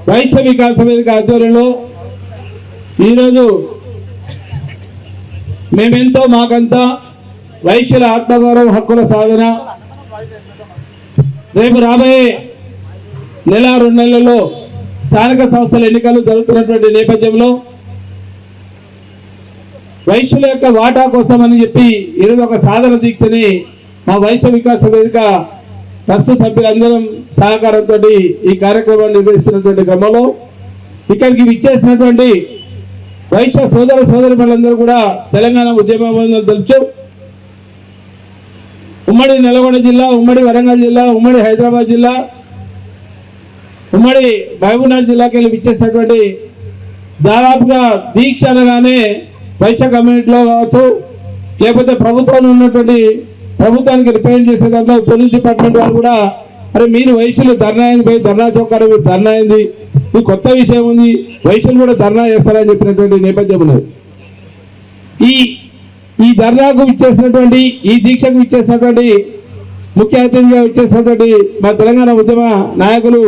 వైశ్య వికాస వేదిక ఆధ్వర్యంలో ఈరోజు మేమెంతో మాకంతా వైశ్యుల ఆత్మగౌరవం హక్కుల సాధన రేపు రాబోయే నెల 2 నెలల్లో స్థానిక సంస్థల ఎన్నికలు జరుగుతున్నటువంటి నేపథ్యంలో వైశ్యుల యొక్క వాటా కోసం అని చెప్పి ఈరోజు ఒక సాధన దీక్షని మా వైశ్య వికాస వేదిక ట్రస్ట్ సభ్యులందరం సహకారంతో ఈ కార్యక్రమాన్ని నిర్వహిస్తున్నటువంటి క్రమంలో ఇక్కడికి విచ్చేసినటువంటి వైశ్య సోదర సోదరిమణులందరూ కూడా తెలంగాణ ఉద్యమం తెలుసు. ఉమ్మడి నల్గొండ జిల్లా, ఉమ్మడి వరంగల్ జిల్లా, ఉమ్మడి హైదరాబాద్ జిల్లా, ఉమ్మడి మహబూబ్నగర్ జిల్లాకి వెళ్ళి విచ్చేసినటువంటి దాదాపుగా దీక్ష అనగానే వైశ్య కమ్యూనిటీలో కావచ్చు, లేకపోతే ప్రభుత్వంలో ఉన్నటువంటి ప్రభుత్వానికి రిప్రజెంట్ చేసే దాంట్లో పోలీస్ డిపార్ట్మెంట్ వాళ్ళు కూడా అరే మీరు వైశ్యులు ధర్నా అయింది పోయి ధర్నా చౌకాలో మీరు ధర్నా అయింది, ఇది కొత్త విషయం ఉంది, వైశ్యులు కూడా ధర్నా చేస్తారని చెప్పినటువంటి నేపథ్యం ఉన్నది. ఈ ధర్నాకు ఇచ్చేసినటువంటి ఈ దీక్షకు ఇచ్చేసినటువంటి ముఖ్య అతిథిగా ఇచ్చేసినటువంటి మా తెలంగాణ ఉద్యమ నాయకులు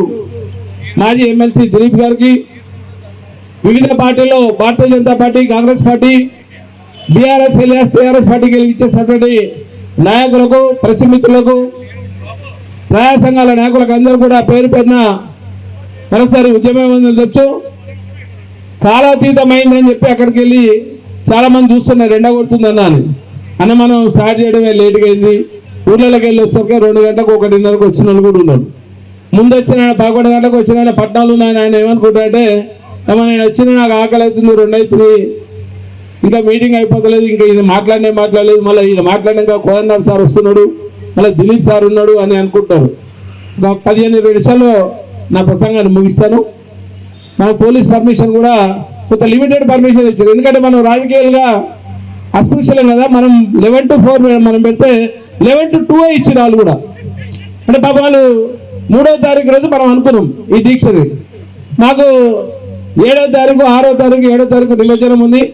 మాజీ ఎమ్మెల్సీ దిలీప్ గారికి, వివిధ పార్టీలో Bharatiya Janata party, Congress party, BRS, LS, TRS పార్టీకి ఇచ్చేసినటువంటి నాయకులకు, ప్రెస్ మిత్రులకు, ప్రజా సంఘాల నాయకులకు అందరూ కూడా పేరు పేరున మరోసారి ఉద్యమం తెచ్చు. కాలాతీతమైందని చెప్పి అక్కడికి వెళ్ళి చాలా మంది చూస్తున్నారు ఎండ కొడుతుందన్న అన్న మనం స్టార్ట్ చేయడమే లేట్గా అయింది. ఊళ్ళలోకి వెళ్ళి వస్తే 2 గంటలకు 1:30కు వచ్చిన వాళ్ళు కూడా ఉన్నారు. ముందు వచ్చిన 11 గంటలకు వచ్చిన పట్నాలు ఉన్నాయని ఆయన ఏమనుకుంటారంటే నేను వచ్చిన నాకు ఆకలి అవుతుంది, 2 అవుతుంది, ఇంకా మీటింగ్ అయిపోతలేదు, ఇంకా ఈయన మాట్లాడలేదు, మళ్ళీ ఈయన మాట్లాడినాక కోదండరామ్ సార్ వస్తున్నాడు, మళ్ళీ దిలీప్ సార్ ఉన్నాడు అని అనుకుంటారు. 15-20 నిమిషాల్లో నా ప్రసంగాన్ని ముగిస్తాను. మన పోలీస్ పర్మిషన్ కూడా కొంత లిమిటెడ్ పర్మిషన్ ఇచ్చారు, ఎందుకంటే మనం రాజకీయాలుగా అస్పృశ్యలం కదా. మనం 11 to 4 మనం పెడితే 11 to 2 ఇచ్చిన వాళ్ళు కూడా అంటే పాప వాళ్ళు 3వ తారీఖు రోజు మనం అనుకున్నాం ఈ దీక్షని. మాకు 7వ తారీఖు, 6వ తారీఖు, 7వ తారీఖు నిమజ్జనం ఉంది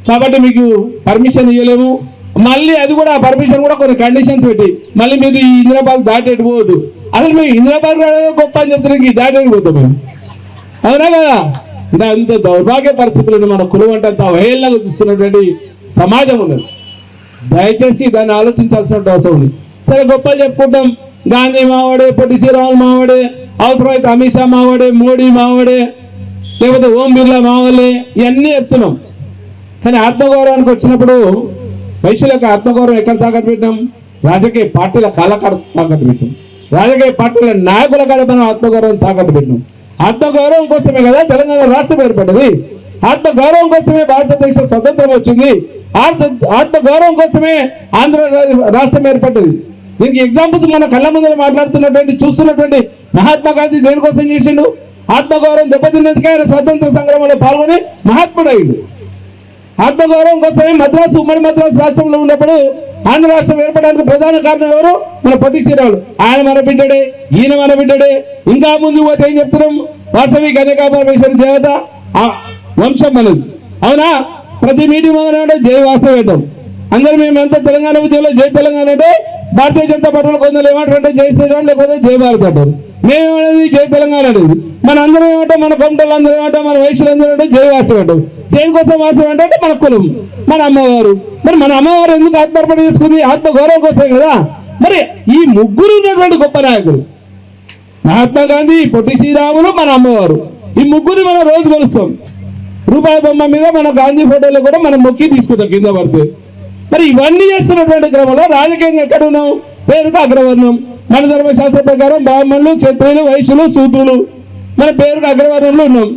కాబట్టి మీకు పర్మిషన్ ఇవ్వలేము. మళ్ళీ అది కూడా ఆ పర్మిషన్ కూడా కొన్ని కండిషన్స్ పెట్టి మళ్ళీ మీరు ఈ ఇందిరాబాద్ దాటెట్టుకోవద్దు. అసలు మేము ఇందిరాబాద్ గొప్ప అని చెప్తున్నాం, ఈ దాటెట్టుకోతాం మేము, అవునా కదా. అంటే అంత దౌర్భాగ్య పరిస్థితులను మన కులం అంటే అంత అవహేళనగా చూస్తున్నటువంటి సమాజం ఉన్నది. దయచేసి దాన్ని ఆలోచించాల్సిన అవసరం ఉంది. సరే గొప్పలు చెప్పుకుంటాం, గాంధీ మావాడే, పొట్టి శ్రీరాములు మావాడే, అవసరమైతే అమిత్ షా మావాడే, మోడీ మావాడే, లేకపోతే ఓం బిర్లా మావాలే, ఇవన్నీ చెప్తున్నాం. కానీ ఆత్మగౌరవానికి వచ్చినప్పుడు వైశ్యుల యొక్క ఆత్మగౌరవం ఎక్కడ తాకట్టు పెట్టాం? రాజకీయ పార్టీల కాలకాడ తాకట్టు పెట్టాం, రాజకీయ పార్టీల నాయకుల కాడ మనం ఆత్మగౌరవం తాకట్టు పెట్టాం. ఆత్మగౌరవం కోసమే కదా తెలంగాణ రాష్ట్రం ఏర్పడ్డది, ఆత్మగౌరవం కోసమే భారతదేశ స్వతంత్రం వచ్చింది, ఆత్మగౌరవం కోసమే ఆంధ్ర రాష్ట్రం ఏర్పడ్డది. దీనికి ఎగ్జాంపుల్స్ మన కళ్ళ ముందర మాట్లాడుతున్నటువంటి చూస్తున్నటువంటి మహాత్మా గాంధీ దేనికోసం చేసిండు? ఆత్మగౌరవం దెబ్బతిన్నందుకే ఆయన స్వాతంత్ర సంగ్రామంలో పాల్గొని మహాత్ముడు అయ్యిండు. ఆత్మగౌరవం కోసమే మద్రాసు, ఉమ్మడి మద్రాసు రాష్ట్రంలో ఉన్నప్పుడు ఆంధ్ర రాష్ట్రం ఏర్పడడానికి ప్రధాన కారణం ఎవరు? మన పొట్టి శ్రీరాములు. ఆయన మన బిడ్డడే, ఈయన మన బిడ్డడే. ఇంకా ముందు పోతే ఏం చెప్తున్నాం? వాసవి కన్యకా పరమేశ్వరి దేవత వంశం మనది, అవునా? ప్రతి మీటింగ్ మొదలైన జై వాసవి అంటాం. అందరూ మేమంతా తెలంగాణ ఉద్యమంలో జై తెలంగాణ అంటే భారతీయ జనతా పార్టీలో కొందరు ఏమంటారంటే జై శ్రీరామ్, లేకపోతే జై భారత్ అంటారు. మేమేమనేది జై తెలంగాణ అనేది. మన అందరం ఏమంటాం? మన కొమటలు అందరూ ఏమంటాం? మన వయసులు అందరూ అంటే జై వాసవి అంటాం. దేనికోసం వాసవి అంటే మన కులం, మన అమ్మవారు. మరి మన అమ్మవారు ఎందుకు ఆత్మర్పణ చేసుకుంది? ఆత్మగౌరవం కోసం కదా. మరి ఈ ముగ్గురు ఉన్నటువంటి గొప్ప నాయకులు, మహాత్మా గాంధీ, పొట్టి శ్రీరాములు, మన అమ్మవారు, ఈ ముగ్గురు మనం రోజు కొలుస్తాం. రూపాయి బొమ్మ మీద మన గాంధీ ఫోటోలో కూడా మనం మొక్కి తీసుకుంటాం కింద పడితే. మరి ఇవన్నీ చేస్తున్నటువంటి క్రమంలో రాజకీయంగా ఎక్కడ ఉన్నాం? పేరుకు అగ్రవర్ణం. మన ధర్మశాస్త్ర ప్రకారం బ్రాహ్మణులు, క్షత్రియులు, వైశ్యులు, శూద్రులు మన పేరుకు అగ్రవర్ణంలో ఉన్నాం.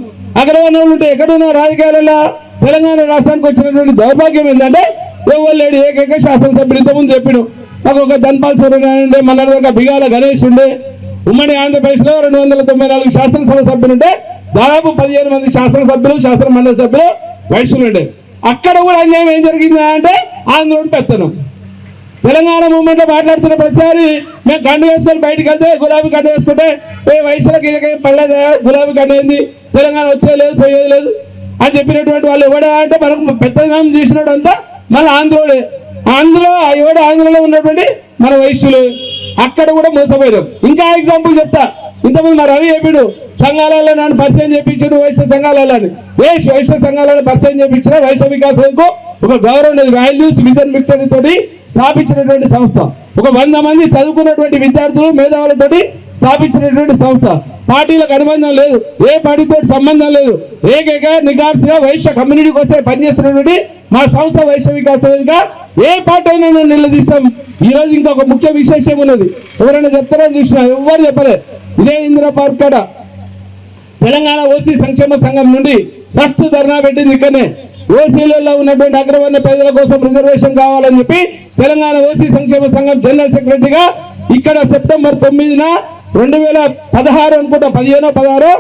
అగ్రవర్ణంలో ఉంటే ఎక్కడున్నాం? రాజకీయాలలో. తెలంగాణ రాష్ట్రానికి వచ్చినటువంటి దౌర్భాగ్యం ఏంటంటే ఎవరు లేడు ఏకైక శాసనసభ్యులు. ఇంతకుముందు చెప్పిన మాకు ఒక ధన్పాల్ సూర్యనారాయణ ఉండే, మళ్ళీ బిగాల గణేష్ ఉండే. ఉమ్మడి ఆంధ్రప్రదేశ్లో 294 శాసనసభ సభ్యులు ఉంటే దాదాపు 15 మంది శాసనసభ్యులు, శాసన మండలి సభ్యులు వైశ్యులు ఉండే. అక్కడ కూడా అన్యాయం ఏం జరిగిందా అంటే ఆంధ్రుడు పెత్తనం. తెలంగాణ మూమెంట్లో మాట్లాడుతున్న ప్రతిసారి మేము కండు వేసుకొని బయటకు వెళ్తే గులాబీ కండు వేసుకుంటే వయసులకు ఇదకే పడలేదా, గులాబీ కండు ఏంది, తెలంగాణ వచ్చేది లేదు, పోయేది లేదు అని చెప్పినటువంటి వాళ్ళు ఎవడా అంటే మనకు పెత్తనం చేసినట్టు అంతా మన ఆంధ్రుడే. ఆంధ్రలో ఉన్నటువంటి మన వైశ్యులు అక్కడ కూడా మోసపోయారు. ఇంకా ఎగ్జాంపుల్ చెప్తా. ఇంతకుముందు మా రవి చెప్పాడు సంఘాలలో నన్ను పరిచయం చేయించాడు, వైశ్య సంఘాలని వైశ్య సంఘాలను పరిచయం చేయించిన వైశ్య వికాసంకు ఒక గౌరవం లేదు. వాల్యూస్ విజన్ విక్టరీ తోటి స్థాపించినటువంటి సంస్థ, ఒక 100 మంది చదువుకున్నటువంటి విద్యార్థులు మేధావులతోటి స్థాపించినటువంటి సంస్థ. పార్టీలకు అనుబంధం లేదు, ఏ పార్టీతో సంబంధం లేదు, ఏకైక నిగార్స్గా వైశ్య కమ్యూనిటీ కోసం పనిచేస్తున్నటువంటి మా సంస్థ వైశ్య వికాస వేదిక. ఏ పార్టీ అయినా నిలదీస్తాం. ఈ రోజు ఇంకొక ముఖ్య విశేషం ఉన్నది, ఎవరైనా చెప్తారని చూసినా ఎవరు చెప్పలేదు. ఇదే ఇందిరా పార్క్ కాడ తెలంగాణ ఓసీ సంక్షేమ సంఘం నుండి ఫస్ట్ ధర్నా పెట్టింది ఇక్కడనే. ఓసీలలో ఉన్నటువంటి అగ్రవర్ణ పేదల కోసం రిజర్వేషన్ కావాలని చెప్పి తెలంగాణ ఓసీ సంక్షేమ సంఘం జనరల్ సెక్రటరీగా ఇక్కడ సెప్టెంబర్ 9న 2016 అనుకుంటా 15-16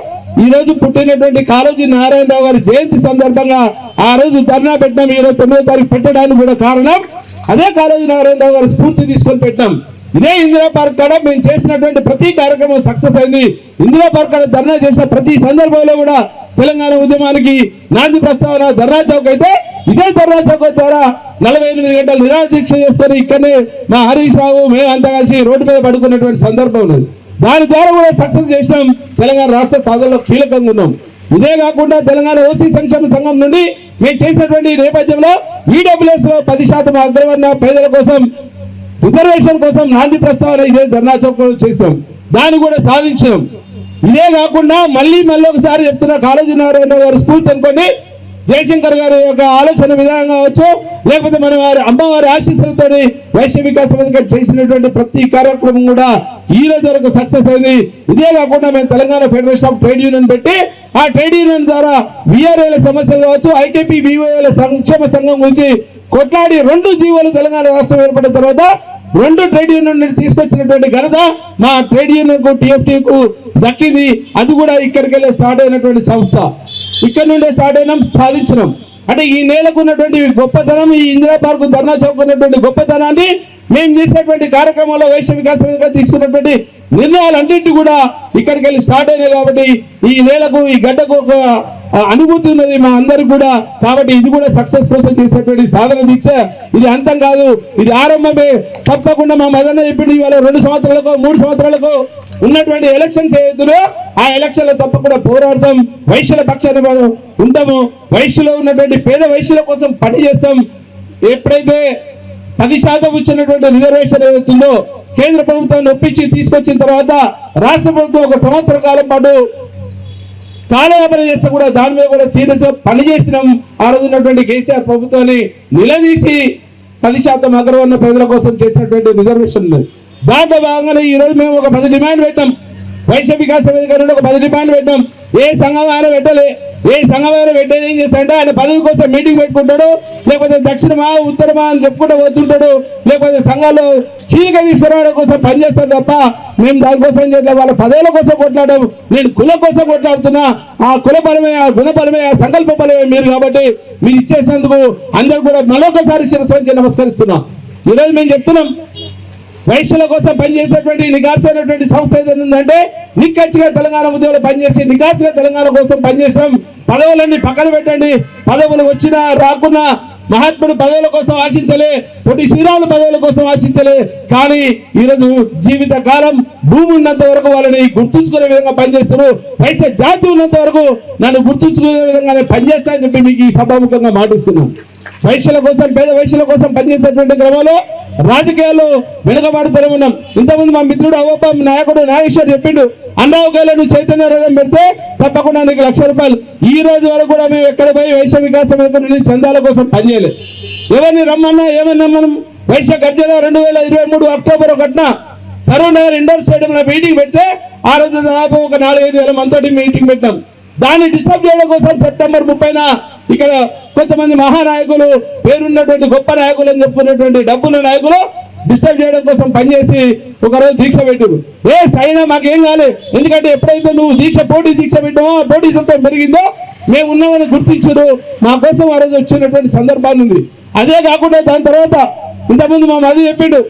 ఈ రోజు పుట్టినటువంటి కాళోజీ నారాయణరావు గారి జయంతి సందర్భంగా ఆ రోజు ధర్నా పెట్టినాం. ఈ రోజు 9వ తారీఖు పెట్టడానికి కూడా కారణం అదే కాళోజీ నారాయణరావు గారి స్ఫూర్తి తీసుకొని పెట్టినాం. ఇదే ఇందిరా పార్క్ కాడ మేము చేసినటువంటి ప్రతి కార్యక్రమం సక్సెస్ అయింది. ఇందిరా పార్క్ కాడ ధర్నా చేసిన ప్రతి సందర్భంలో కూడా తెలంగాణ ఉద్యమానికి నాంది ప్రస్తావన ధర్నా చౌక్ అయితే ఇదే ధర్నా చౌక్ ద్వారా 48 గంటలు నిరాహార దీక్ష చేసుకొని ఇక్కడనే మా హరీష్ రావు మేము అంతా కలిసి రోడ్డు మీద పడుకున్నటువంటి సందర్భం ఉన్నది. దాని ద్వారా కూడా సక్సెస్ చేసినాం. తెలంగాణ రాష్ట్ర సాధనలో కీలకంగా ఉన్నాం. ఇదే కాకుండా తెలంగాణ ఓసీ సంక్షేమ సంఘం నుండి మేము చేసినటువంటి నేపథ్యంలో ఈడబ్ల్యూఎస్ లో 10% అగ్రవర్ణ పేదల కోసం రిజర్వేషన్ కోసం నాంది ప్రస్తావన ఇదే ధర్నా చౌక్ చేసాం, దాన్ని కూడా సాధించాం. ఇదే కాకుండా మళ్ళీ ఒకసారి చెప్తున్న కాళోజీ నారాయణరావు గారు స్ఫూర్తి అనుకోండి, జయశంకర్ గారి యొక్క ఆలోచన విధానం కావచ్చు, లేకపోతే మన వారి అమ్మవారి ఆశీస్సులతో వైశ్య వికాస వేదిక చేసినటువంటి ప్రతి కార్యక్రమం కూడా ఈ రోజు వరకు సక్సెస్ అయింది. ఇదే కాకుండా మేము Telangana federation of trade union పెట్టి ఆ ట్రేడ్ యూనియన్ ద్వారా విఆర్ఏల సమస్యలు కావచ్చు, ఐకేపీ విఓఏల సంక్షేమ సంఘం గురించి కొట్లాడి 2 జీవోలు తెలంగాణ రాష్ట్రం ఏర్పడిన తర్వాత 2 ట్రేడ్ యూనియన్ తీసుకొచ్చినటువంటి ఘనత మా ట్రేడ్ యూనియన్ కు టీఎఫ్టీకు దక్కింది. అది కూడా ఇక్కడికి వెళ్ళి స్టార్ట్ అయినటువంటి సంస్థ, ఇక్కడ నుండే స్టార్ట్ అయినాం, సాధించినాం. అంటే ఈ నేలకు ఉన్నటువంటి గొప్పతనం, ఈ ఇందిరా పార్క్ ధర్నా చౌక్ ఉన్నటువంటి గొప్పతనాన్ని మేము చేసేటువంటి కార్యక్రమంలో వైశ్య వికాస వేదిక తీసుకున్నటువంటి నిర్ణయాలన్నింటి కూడా ఇక్కడికి వెళ్ళి స్టార్ట్ అయినాయి. కాబట్టి ఈ నేలకు ఈ గడ్డకు ఒక అనుభూతి ఉన్నది మా అందరికి కూడా. కాబట్టి ఇది కూడా సక్సెస్ కోసం చేసేటువంటి సాధన దీక్ష. ఇది అంతం కాదు, ఇది ఆరంభమే. తప్పకుండా మా మదన్న చెప్పింది ఇవాళ 2 సంవత్సరాలకు 3 సంవత్సరాలకు ఉన్నటువంటి ఎలక్షన్స్ ఏదైతుందో ఆ ఎలక్షన్లో తప్పకుండా పోరాడతాం, వైశ్యుల పక్షాన ఉంటాము, వైశ్యులో ఉన్నటువంటి పేద వైశ్యుల కోసం పని చేస్తాం. ఎప్పుడైతే 10% వచ్చినటువంటి రిజర్వేషన్ ఏదైతుందో కేంద్ర ప్రభుత్వాన్ని ఒప్పించి తీసుకొచ్చిన తర్వాత రాష్ట్ర ప్రభుత్వం 1 సంవత్సర కాలం పాటు కాలయాపన చేస్తే కూడా దాని మీద కూడా సీరియస్ పనిచేసినాం. ఆ రోజు ఉన్నటువంటి కేసీఆర్ ప్రభుత్వాన్ని నిలదీసి 10% అగ్రవర్ణ ప్రజల కోసం చేసినటువంటి రిజర్వేషన్ దాంట్లో భాగంగానే ఈ రోజు మేము ఒక 10 డిమాండ్ పెట్టాం. వైశ్య వికాస వేదిక నుండి ఒక 10 డిమాండ్ పెట్టాం. ఏ సంఘం ఆయన పెట్టలే, ఏ సంఘం ఆయన పెట్టేది ఏం చేస్తాడంటే ఆయన పదవి కోసం మీటింగ్ పెట్టుకుంటాడు, లేకపోతే దక్షిణమా ఉత్తరమా అని చెప్పుకుంటూ పోతుంటాడు, లేకపోతే సంఘాల్లో చీలిక తీసుకురావడం కోసం పనిచేస్తాడు తప్ప మేము దానికోసం చేయలేదు. వాళ్ళ పదవుల కోసం కొట్లాడడం, నేను కులం కోసం కొట్లాడుతున్నా. ఆ కులపరమే, ఆ గుణపరమే, ఆ సంకల్ప బలమే మీరు. కాబట్టి మీరు ఇచ్చేసినందుకు అందరూ కూడా మరొకసారి శిరస్సు నమస్కరిస్తున్నాం. ఈరోజు మేము చెప్తున్నాం, వైశ్యుల కోసం పనిచేసేటువంటి నిగార్సైనటువంటి సంస్థ ఏదైందంటే నిక్కచ్చిగా తెలంగాణ ఉద్యోగులు పనిచేసి నిగార్సుగా తెలంగాణ కోసం పనిచేస్తాం. పదవులన్నీ పక్కన పెట్టండి, పదవులు వచ్చినా రాకున్నా మహాత్ముడు పదవుల కోసం ఆశించలే, పొట్టి శ్రీరాములు పదవుల కోసం ఆశించలే. కానీ ఈరోజు జీవిత కాలం భూమి ఉన్నంత వరకు వాళ్ళని గుర్తుంచుకునే విధంగా పనిచేస్తారు. వైశ్య జాతి ఉన్నంత వరకు నన్ను గుర్తుంచుకునే విధంగానే పనిచేస్తానని చెప్పి మీకు ఈ సభాముఖంగా మాటిస్తున్నాను. వైశ్యుల కోసం, పేద వైశ్యుల కోసం పనిచేసేటువంటి క్రమంలో రాజకీయాల్లో వెనుకబాటుతూనే ఉన్నాం. ఇంతకుముందు మా మిత్రుడు అవప్ప నాయకుడు నాగేశ్వర్ చెప్పిండు, అన్నావుకేలో నువ్వు చైతన్య రథం పెడితే తప్పకుండా నీకు ₹1,00,000. ఈ రోజు వరకు కూడా మేము ఎక్కడ పోయి వైశ్య వికాసం నుండి చందాల కోసం పనిచేయలేదు. ఎవరిని రమ్మన్నా ఏమన్నా మనం వైశ్య గర్జన 2023 అక్టోబర్ 1న సరూర్ నగర్ ఇండోర్ స్టేడియంలో మీటింగ్ పెడితే ఆ రోజు దాదాపు ఒక 4-5 వేల మందితోటి మీటింగ్ పెట్టాం. దాన్ని డిస్టర్బ్ చేయడం కోసం సెప్టెంబర్ 30న ఇక్కడ కొంతమంది మహానాయకులు, పేరున్నటువంటి గొప్ప నాయకులు అని చెప్పుకున్నటువంటి డబ్బున్న నాయకులు డిస్టర్బ్ చేయడం కోసం పనిచేసి ఒకరోజు దీక్ష పెట్టారు. అయినా మాకేం కాలేదు, ఎందుకంటే ఎప్పుడైతే నువ్వు పోటీ దీక్ష పెట్టామో పోటీ శాతం పెరిగిందో మేము ఉన్నామని గుర్తించారు. మా కోసం ఆ రోజు వచ్చినటువంటి సందర్భాన్ని ఉంది. అదే కాకుండా దాని తర్వాత ఇంతకుముందు మా మధు చెప్పిండు,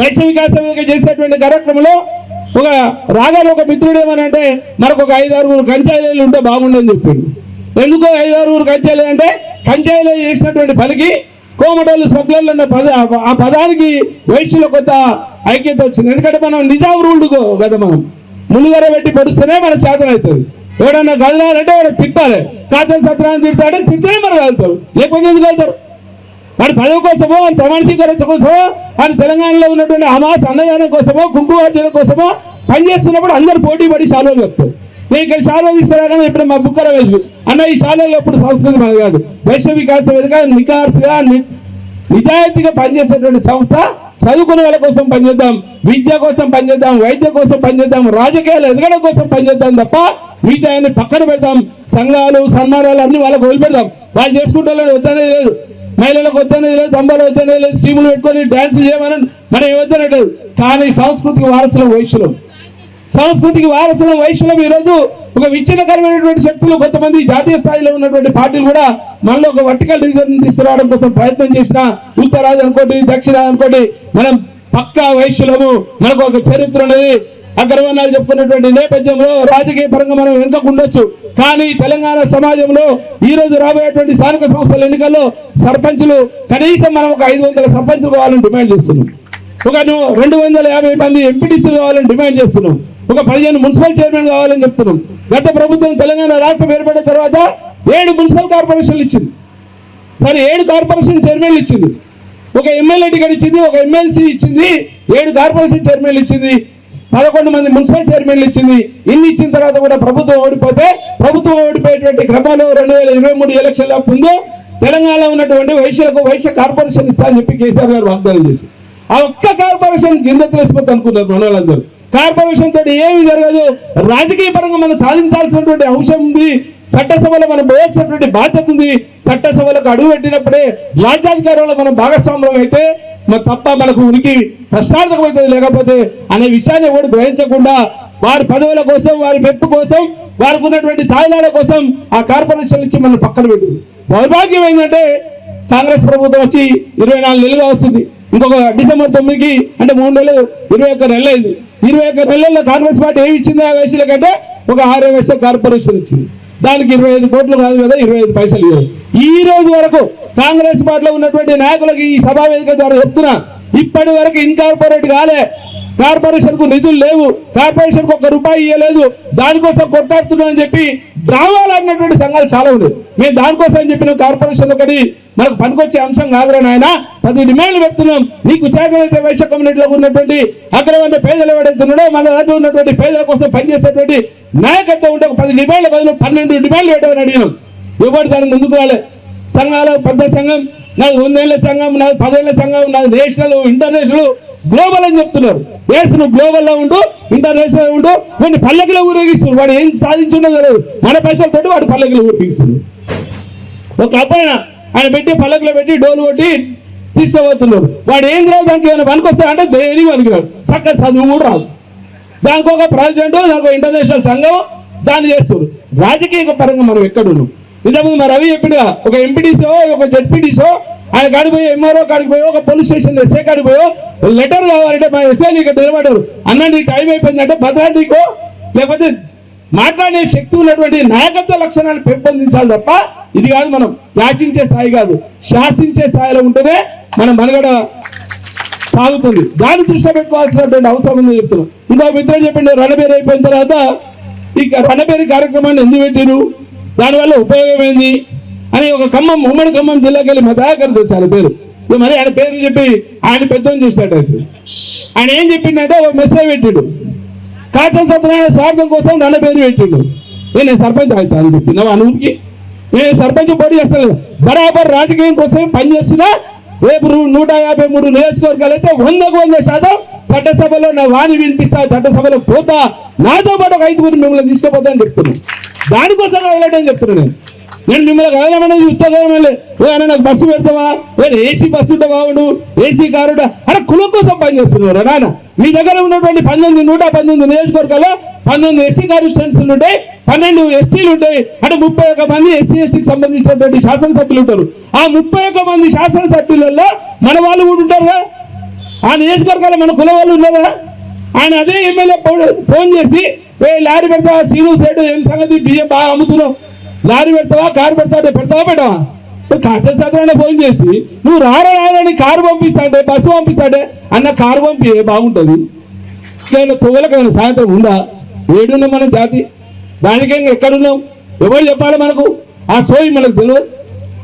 వైశ్య వికాస వేదిక చేసేటువంటి కార్యక్రమంలో ఒక రాగానే ఒక మిత్రుడు ఏమనంటే మనకు ఒక 5-6 కంచాయిలు ఉంటే బాగుండని చెప్పిండు. ఎందుకో 5-6 కంచాయిలు అంటే కంచాయిలు చేసినటువంటి పనికి కోమటోళ్ళు స్మగ్లర్లు అన్న ఆ పదానికి వైశ్యులో కొంత ఐక్యత వచ్చింది. ఎందుకంటే మనం నిజాం రూల్డ్ కదా, మనం ములుగర పెట్టి పొడుస్తూనే మన చేతన అవుతుంది. ఎవడన్నా కదలాలంటే వాడు తిప్పాలి. కాచల సత్రాన్ని తిడతాడే తిడితేనే మనం వెళ్తారు, లేకపోతే ఎందుకు వెళ్తారు? వాడి పదవి కోసమో వాడి ప్రమాణ స్వీకారం కోసమో వాడి తెలంగాణలో ఉన్నటువంటి హమాస్ అన్నదానం కోసమో కుంకుమార్జన కోసమో పనిచేస్తున్నప్పుడు అందరు పోటీ పడి శాలువలు చెప్తారు. నేను ఇక్కడ శాలువ తీసుకురాగానే ఇప్పుడు మా బుక్కర వేసు అన్న ఈ శాలువలో ఎప్పుడు సంస్కృతి మనది కాదు. వైశ్య వికాస వేదిక నికార్సుగా నిజాయితీగా పనిచేసేటువంటి సంస్థ. చదువుకునే వాళ్ళ కోసం పనిచేద్దాం, విద్య కోసం పనిచేద్దాం, వైద్య కోసం పనిచేద్దాం, రాజకీయాలు ఎదగడం కోసం పనిచేద్దాం తప్ప మిగతాన్ని పక్కన పెడతాం. సంఘాలు సన్మానాలు అన్ని వాళ్ళకు వదిలిపెడతాం. వాళ్ళు చేసుకుంటే వద్దనేది లేదు, మహిళలకు వద్దనేది లేదు, దంబాలు వద్దనేది లేదు, స్కీములు పెట్టుకొని డ్యాన్సులు చేయమని మనం ఏమొద్దనట్లేదు. కానీ సాంస్కృతిక వారసులం వైశ్యులం, సంస్కృతికి వారసులం వైశ్యులం. ఈరోజు ఒక విచ్ఛిన్నకరమైనటువంటి శక్తులు కొంతమంది జాతీయ స్థాయిలో ఉన్నటువంటి పార్టీలు కూడా మనలో ఒక వర్టికల్ డివిజన్ తీసుకురావడం కోసం ప్రయత్నం చేసిన ఉత్తరాది అనుకోండి దక్షిణ అనుకోండి మనం పక్కా వైశ్యులము. మనకు ఒక చరిత్ర అనేది అగ్రవర్ణాలు చెప్పుకున్నటువంటి నేపథ్యంలో రాజకీయ పరంగా మనం వెనుకకుండొచ్చు. కానీ తెలంగాణ సమాజంలో ఈ రోజు రాబోయేటువంటి స్థానిక సంస్థల ఎన్నికల్లో సర్పంచులు కనీసం మనం ఒక 500 సర్పంచులు కావాలని డిమాండ్ చేస్తున్నాం. ఒక 250 మంది ఎంపీటీసీలు కావాలని డిమాండ్ చేస్తున్నాం. ఒక 15 మున్సిపల్ చైర్మన్ కావాలని చెప్తున్నాం. గత ప్రభుత్వం తెలంగాణ రాష్ట్రం ఏర్పడిన తర్వాత 7 మున్సిపల్ కార్పొరేషన్లు ఇచ్చింది. సరే 7 కార్పొరేషన్ చైర్మన్లు ఇచ్చింది, ఒక ఎమ్మెల్యే టికెట్ ఇచ్చింది, ఒక ఎమ్మెల్సీ ఇచ్చింది, 7 కార్పొరేషన్ చైర్మన్లు ఇచ్చింది, 11 మంది మున్సిపల్ చైర్మన్లు ఇచ్చింది. ఇన్ని ఇచ్చిన తర్వాత కూడా ప్రభుత్వం ఓడిపోయేటువంటి క్రమంలో 2023 ఎలక్షన్ల ముందు తెలంగాణలో ఉన్నటువంటి వైశ్యులకు వైశ్య కార్పొరేషన్ ఇస్తా అని చెప్పి కేసీఆర్ గారు వాగ్దానం చేసి ఆ ఒక్క కార్పొరేషన్ కింద తెలిసిపోతే అనుకున్నారు మన వాళ్ళందరూ. కార్పొరేషన్ తోటి ఏమి జరగదు. రాజకీయ పరంగా మనం సాధించాల్సినటువంటి అంశం ఉంది, చట్టసభలో మనం పోయాల్సినటువంటి బాధ్యత ఉంది. చట్టసభలకు అడుగు పెట్టినప్పుడే రాజ్యాధికారంలో మనం భాగస్వామ్యం అయితే మరి తప్ప మనకు ఉనికి ప్రశ్నార్థకమవుతుంది, లేకపోతే అనే విషయాన్ని ఎవరు గ్రహించకుండా వారి పదవుల కోసం, వారి మెప్పు కోసం, వారికి ఉన్నటువంటి తాయిలాల కోసం ఆ కార్పొరేషన్ ఇచ్చి మనం పక్కన పెట్టింది. దౌర్భాగ్యం ఏంటంటే కాంగ్రెస్ ప్రభుత్వం వచ్చి 24 నెలలుగా వస్తుంది. ఇంకొక డిసెంబర్ 9కి అంటే 3 నెలలు 21 నెలలు అయింది. 21 నెలల్లో కాంగ్రెస్ పార్టీ ఏమి ఇచ్చింది ఆ వైశ్యుల కంటే ఒక 6 వైశ్య కార్పొరేషన్ ఇచ్చింది. దానికి 25 కోట్లు కాదు కదా, 25 పైసలు ఇవ్వదు. ఈ రోజు వరకు కాంగ్రెస్ పార్టీలో ఉన్నటువంటి నాయకులకు ఈ సభా వేదిక ద్వారా చెప్తున్నా, ఇప్పటి వరకు ఇన్కార్పొరేట్ కాలే, కార్పొరేషన్ కు నిధులు లేవు, కార్పొరేషన్ కు 1 రూపాయి ఇవ్వలేదు, దానికోసం కొట్టాడుతున్నామని చెప్పి డ్రామాలు ఆడినటువంటి సంఘాలు చాలా ఉన్నాయి. మేము దానికోసం చెప్పిన కార్పొరేషన్ ఒకటి మనకు పనికొచ్చే అంశం కాదురా నాయన, 10 డిమాండ్లు పెడుతున్నాం. నీకు చేతనైతే వైశ్య కమ్యూనిటీలో ఉన్నటువంటి అగ్రవర్ణ పేదలు ఎవడైతున్నాడో మన దగ్గర ఉన్నటువంటి పేదల కోసం పనిచేసేటువంటి నాయకత్వం ఉంటే 10 డిమాండ్ల బదులు 12 డిమాండ్లు పెట్టమని అడిగినాం. ఎవరు దాన్ని ముందుకు రాలే. సంఘాలు పెద్ద సంఘం, నాది 100 ఏళ్ల సంఘం, నాది 10 ఏళ్ల సంఘం, నాది నేషనల్ ఇంటర్నేషనల్ గ్లోబల్ అని చెప్తున్నారు. నువ్వు గ్లోబల్లో ఉంటూ ఇంటర్నేషనల్ ఉంటూ కొన్ని పల్లకిలో ఊరేగిస్తున్నారు. వాడు ఏం సాధించుండదు, మన పైసలతో వాడు పల్లకిలో ఊరేగిస్తున్నారు. ఒక అబ్బాయి ఆయన పెట్టి పల్లకిలో పెట్టి డోలు కొట్టి తీసుకుపోతున్నారు. వాడు ఏం రాదు, దానికి ఏమైనా పనికొస్తా అంటే దేనికి పనికిరాడు, చక్కగా చదువు కూడా రాదు. దానికి ఒక ప్రెసిడెంట్, దానికి ఇంటర్నేషనల్ సంఘం దాన్ని చేస్తారు. రాజకీయ పరంగా మనం ఎక్కడున్నాం? ఇంతకుముందు మా రవి చెప్పిన ఒక ఎంపీటీసో ఒక జెడ్పీటీసో ఆయన కాడిపోయో ఎంఆర్ఓ కాడిపోయో ఒక పోలీస్ స్టేషన్ ఎస్ఐ కాడిపోయో లెటర్ కావాలంటే మా ఎస్ఐ నీకు నిలబడ్డారు అన్న నీ టైం అయిపోయిందంటే భద్రాద్రికో లేకపోతే మాట్లాడే శక్తి ఉన్నటువంటి నాయకత్వ లక్షణాలు పెంపొందించాలి తప్ప ఇది కాదు. మనం యాచించే స్థాయి కాదు, శాసించే స్థాయిలో ఉంటేనే మన మనుగడ సాగుతుంది. దాన్ని దృష్టిలో పెట్టుకోవాల్సినటువంటి అవసరం ఉందని చెప్తున్నాం. ఇంకో మిత్రులు చెప్పిండు రణబేరి అయిపోయిన తర్వాత ఇక రణబేరి కార్యక్రమాన్ని ఎందుకు పెట్టారు, దానివల్ల ఉపయోగం ఏంది అని ఒక ఖమ్మం ఉమ్మడి ఖమ్మం జిల్లాకి వెళ్ళి మా దయాకర్ తెలుసు ఆయన పేరు. మరి ఆయన పేరు చెప్పి ఆయన పెద్దోని చూసినట్టు ఆయన ఏం చెప్పిండంటే ఒక మెసేజ్ పెట్టిండు, కాచల సత్యనారాయణ స్వార్థం కోసం నన్న పేరు పెట్టిండు. నేను సర్పంచ్ అవుతాను చెప్పి నా ఊరికి నేను సర్పంచ్ పోటీ చేస్తాను, బరాబర్ రాజకీయం కోసం పనిచేస్తున్నా. రేపు 153 నియోజకవర్గాలు అయితే 100% చట్టసభలో నా వాణి వినిపిస్తా, చట్టసభలో పోతా, నాతో పాటు ఒక 5 మిమ్మల్ని తీసుకుపోతా అని చెప్తున్నాను. దానికోసం కదలటని చెప్తున్నాను నేను మిమ్మల్ని కదలమనేది ఉత్తరం. నాకు బస్సు పెడతావా, ఏసీ బస్సు ఉంటే బాగుండు, ఏసీ కారు అలా కులం కోసం పనిచేస్తున్నారు నాన్న. మీ దగ్గర ఉన్నటువంటి 119 నియోజకవర్గాల్లో 19 ఎస్సీ కాన్స్టిట్యున్సీలు ఉంటాయి, 12 ఎస్టీలు ఉంటాయి. అంటే 31 మంది ఎస్సీ ఎస్టీకి సంబంధించినటువంటి శాసనసభ్యులు ఉంటారు. ఆ 31 మంది శాసనసభ్యులలో మన వాళ్ళు కూడా ఉంటారుగా, ఆ నియోజకవర్గాల్లో మన కుల వాళ్ళు ఉన్నారా? ఆయన అదే ఎమ్మెల్యే ఫోన్ చేసి లారీ పెడతావా, సీను సైడ్ ఏం సంగతి, బియ్యం బాగా అమ్ముతున్నావు, లారీ పెడతావా, కారు పెడతావా, పెట్టవా? కాచల సత్యనారాయణ ఫోన్ చేసి నువ్వు రారని కారు పంపిస్తాడే, బస్సు పంపిస్తాడే అన్న, కారు పంపి బాగుంటుంది. నేను తొవ్వలకైనా సాయంత్రం ఉందా, ఏడున్నాం మన జాతి, దానికే ఎక్కడున్నాం? ఎవరు చెప్పాలి మనకు? ఆ సోయి మనకు తెలియదు.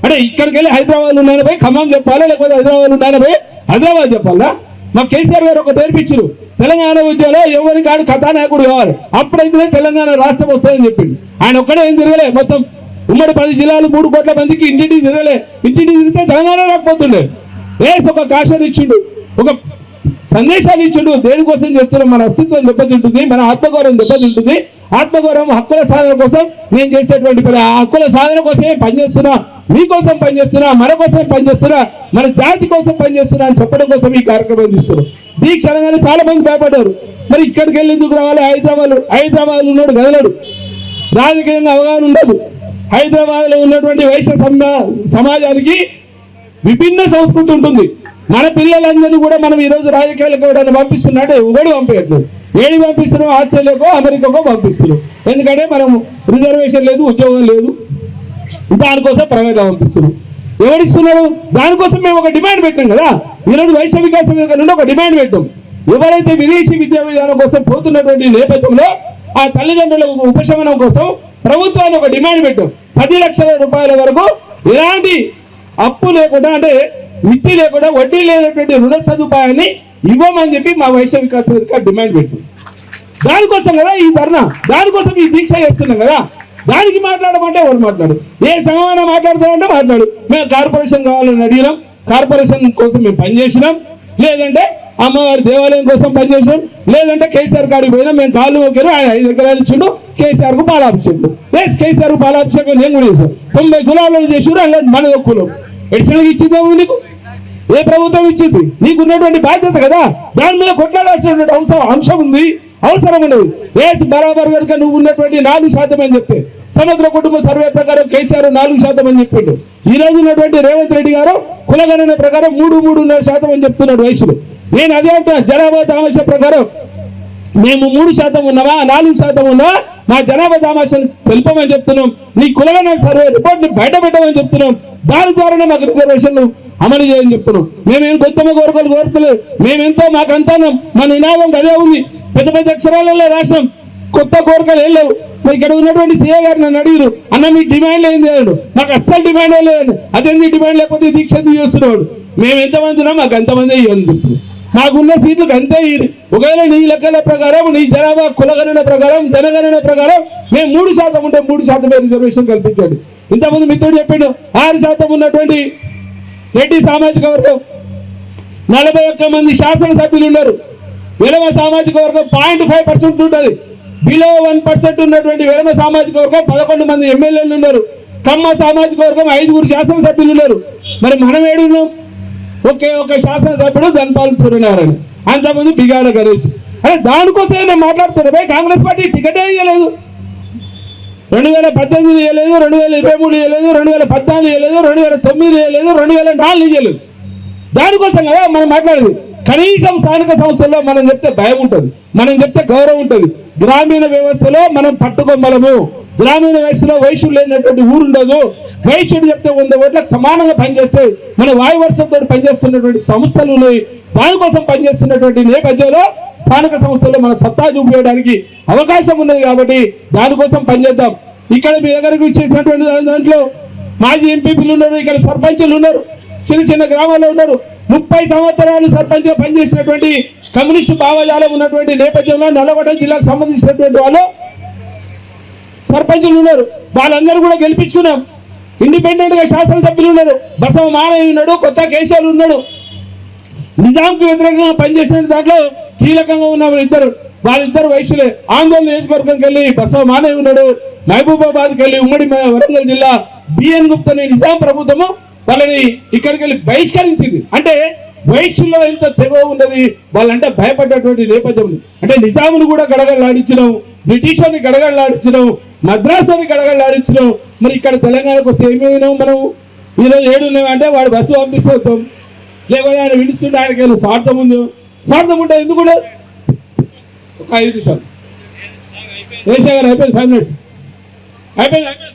అంటే ఇక్కడికి వెళ్ళి హైదరాబాద్ ఉన్నాయని పోయి ఖమ్మం చెప్పాలా, లేకపోతే హైదరాబాద్ ఉన్నాయని పోయి హైదరాబాద్ చెప్పాలా? మా కేసీఆర్ గారు ఒక నేర్పించారు, తెలంగాణ ఉద్యోగంలో ఎవరికి కాడు కథానాయకుడు కావాలి, అప్పుడైతే తెలంగాణ రాష్ట్రం వస్తుందని చెప్పింది. ఆయన ఒక్కడే ఏం తిరగలే, మొత్తం ఉమ్మడి 10 జిల్లాలు 3 కోట్ల మందికి ఇంటింటికి తిరగలే. ఇంటింటికి తిరిగితే తెలంగాణ రాకపోతుండే. ఒక కాషన్ ఇచ్చిండు, ఒక సందేశాలు ఇచ్చిండు. దేనికోసం చేస్తున్నాం? మన అస్తిత్వం దెబ్బతింటుంది, మన ఆత్మగౌరవం దెబ్బతింటుంది. ఆత్మగౌరవం, హక్కుల సాధన కోసం నేను చేసేటువంటి పని, ఆ హక్కుల సాధన కోసమే పనిచేస్తున్నా, మీకోసం పనిచేస్తున్నా, మన కోసం పనిచేస్తున్నా, మన జాతి కోసం పనిచేస్తున్నా అని చెప్పడం కోసం ఈ కార్యక్రమం తీస్తున్నాం. దీక్ష అనగానే చాలా మంది భయపడ్డారు. మరి ఇక్కడికి వెళ్ళి ఎందుకు రావాలి? హైదరాబాద్ ఉన్నాడు కదలడు, రాజకీయంగా అవగాహన ఉండదు. హైదరాబాద్లో ఉన్నటువంటి వైశ్య సమాజానికి విభిన్న సంస్కృతి ఉంటుంది. మన పిల్లలందరినీ కూడా మనం ఈరోజు రాజకీయాలకు ఎవరైనా పంపిస్తున్నాడు, ఎవడు పంపించట్లేదు. ఏడి పంపిస్తున్నాం? ఆస్ట్రేలియాకో అమెరికాకో పంపిస్తున్నాం. ఎందుకంటే మనం రిజర్వేషన్ లేదు, ఉద్యోగం లేదు, దానికోసం ప్రైవేట్గా పంపిస్తున్నాం. ఎవరిస్తున్నాడు? దానికోసం మేము ఒక డిమాండ్ పెట్టాం కదా. ఈరోజు వైశ్య వికాస వేదిక నుండి ఒక డిమాండ్ పెట్టాం. ఎవరైతే విదేశీ విద్యా విధానం కోసం పోతున్నటువంటి నేపథ్యంలో ఆ తల్లిదండ్రుల ఉపశమనం కోసం ప్రభుత్వాన్ని ఒక డిమాండ్ పెట్టాం. 10 లక్షల రూపాయల వరకు ఎలాంటి అప్పు లేకుండా, అంటే మిత్తి లేకుండా, వడ్డీ లేనటువంటి రుణ సదుపాయాన్ని ఇవ్వమని చెప్పి మా వైశ్య వికాస వేదిక డిమాండ్ పెట్టాం. దానికోసం కదా ఈ ధర్నా, దానికోసం ఈ దీక్ష చేస్తున్నాం కదా. దానికి మాట్లాడమంటే ఎవరు మాట్లాడు? ఏ సంఘమైనా మాట్లాడతారంటే మాట్లాడు. మేము కార్పొరేషన్ కావాలని అడిగినాం, కార్పొరేషన్ కోసం మేము పనిచేసినాం. లేదంటే అమ్మవారి దేవాలయం కోసం పనిచేసాం. లేదంటే కేసీఆర్ కాడికి పోయినా మేము కాళ్ళు మొక్కారు, ఆయన 5 ఎకరాలు ఇచ్చిండు. కేసీఆర్కు పాలాభిషేకం, కేసీఆర్కు పాలాభిషేకం నేను కూడా చేశాను. 90 కులాలను చేసారు, అలా మన కులం ఎడిషనల్గా ఇచ్చిందేమో నీకు? ఏ ప్రభుత్వం ఇచ్చింది? నీకున్నటువంటి బాధ్యత కదా, దాని మీద కొట్లాడాల్సినటువంటి అంశం ఉంది, అవసరం ఉండదు. బరాబర్ కనుక నువ్వు ఉన్నటువంటి 4% అని చెప్తే, సమగ్ర కుటుంబ సర్వే ప్రకారం కేసీఆర్ 4% అని చెప్పిండు. ఈ రోజు ఉన్నటువంటి రేవంత్ రెడ్డి గారు కులగణన ప్రకారం 3.5% అని చెప్తున్నాడు వయసులు. నేను అదే అంటున్నా, జనాభా దామాషా ప్రకారం మేము 3% ఉన్నావా, 4% ఉన్నావా, మా జనాభా దామాషాన్ని తెలుపమని చెప్తున్నాం. నీ కులగణన సర్వే రిపోర్ట్ని బయట పెట్టమని చెప్తున్నాం. దాని ద్వారానే మాకు రిజర్వేషన్ అమలు చేయని చెప్తున్నాం. మేమేం కొత్తమ కోరుకోలేదు, మేమెంతో మాకంతా మన నినాదం అదే ఉంది. పెద్ద పెద్ద అక్షరాలలో రాష్ట్రం, కొత్త కోరికలు ఏం లేవు. మరి ఇక్కడ ఉన్నటువంటి సీఏ గారు నన్ను అడిగారు, అన్న మీ డిమాండ్ ఏంది అన్నాడు. నాకు అస్సలు డిమాండ్ లేదు. అదేంది డిమాండ్ లేకపోతే దీక్ష చేస్తున్నాడు. మేము ఎంతమంది ఉన్నాం, మాకు అంతమంది ఇవ్వని చెప్తున్నాం. మాకున్న సీట్లకు అంతే. ఒకవేళ నీ లెక్కల ప్రకారం, నీ జనాభా కులగణన ప్రకారం, జనగణన ప్రకారం మేము 3% ఉంటే 3% రిజర్వేషన్ కల్పించండి. ఇంతకుముందు మిత్రుడు చెప్పిండు 6% ఉన్నటువంటి రెడ్డి సామాజిక వర్గం 41 మంది శాసనసభ్యులు ఉన్నారు. విలమ సామాజిక వర్గం 0.5% ఉంటుంది. బిలో 1% ఉన్నటువంటి విలమ సామాజిక వర్గం 11 మంది ఎమ్మెల్యేలు ఉన్నారు. కమ్మ సామాజిక వర్గం 5 శాసనసభ్యులు ఉన్నారు. మరి మనం ఏడున్నాం? ఒక శాసనసభ్యుడు ధన్పాల్ సూర్యనారాయణ, అంతకుముందు బిగాల గణేష్. అదే దానికోసం నేను మాట్లాడుతున్నా. కాంగ్రెస్ పార్టీ టికెటే ఇవ్వలేదు, 2018 ఇవ్వలేదు, 2023 ఇవ్వలేదు, 2014 ఇవ్వలేదు, 2009 ఇవ్వలేదు, 2004 ఇవ్వలేదు. దానికోసం కదా మనం మాట్లాడేది. కనీసం స్థానిక సంస్థల్లో మనం చెప్తే భయం ఉంటుంది, మనం చెప్తే గౌరవం ఉంటుంది. గ్రామీణ వ్యవస్థలో మనం పట్టుకొమ్మలము. గ్రామీణ వ్యవస్థలో వైశ్యుడు లేనటువంటి ఊరు ఉండదు. వైశ్యుడు చెప్తే 100 ఓట్లకు సమానంగా పనిచేస్తే మన వాయువర్షంతో పనిచేస్తున్నటువంటి సంస్థలు ఉన్నాయి. దానికోసం పనిచేస్తున్నటువంటి నేపథ్యంలో స్థానిక సంస్థల్లో మన సత్తా చూపించడానికి అవకాశం ఉన్నది. కాబట్టి దానికోసం పనిచేద్దాం. ఇక్కడ మీ దగ్గరకు ఇచ్చేసినటువంటి దాంట్లో మాజీ ఎంపీపీలు ఉన్నారు, ఇక్కడ సర్పంచులు ఉన్నారు, చిన్న చిన్న గ్రామాల్లో ఉన్నారు. 30 సంవత్సరాలు సర్పంచ్గా పనిచేసినటువంటి కమ్యూనిస్టు భావజాలం ఉన్నటువంటి నేపథ్యంలో నల్లగొండ జిల్లాకు సంబంధించినటువంటి వాళ్ళు సర్పంచులు ఉన్నారు. వాళ్ళందరూ కూడా గెలిపించుకున్నాం. ఇండిపెండెంట్ గా శాసనసభ్యులు ఉన్నారు. బసవ మానయ్య ఉన్నాడు, కొత్త కేశవులు ఉన్నాడు. నిజాంకు వ్యతిరేకంగా పనిచేసిన దాంట్లో కీలకంగా ఉన్న వాళ్ళిద్దరు వైశ్యులే. ఆందోళన నియోజకవర్గంకి వెళ్ళి బసవ మానయ్య ఉన్నాడు. మహబూబాబాద్కి వెళ్ళి ఉమ్మడి వరంగల్ జిల్లా బిఎన్ గుప్తని నిజాం ప్రభుత్వము వాళ్ళని ఇక్కడికి వెళ్ళి బహిష్కరించింది. అంటే వైశ్యుల్లో ఎంత తెగ ఉన్నది, వాళ్ళంటే భయపడ్డటువంటి నేపథ్యం. అంటే నిజామును కూడా గడగడలాడించడం, బ్రిటిషర్ని గడగడలాడించడం, మద్రాసుని గడగడలాడించడం. మరి ఇక్కడ తెలంగాణకు వస్తే ఏమైనాం మనం? ఈరోజు ఏడున్నామంటే వాడు బస్సు పంపిస్తాం, లేకపోతే ఆయన విడుస్తుంటే ఆయనకి స్వార్థం ఉంది. స్వార్థం ఉంటే ఎందుకు కూడా? ఒక 5 నిమిషాలు ఏసీ గారు అయిపోయింది, 5 minutes అయిపోయింది.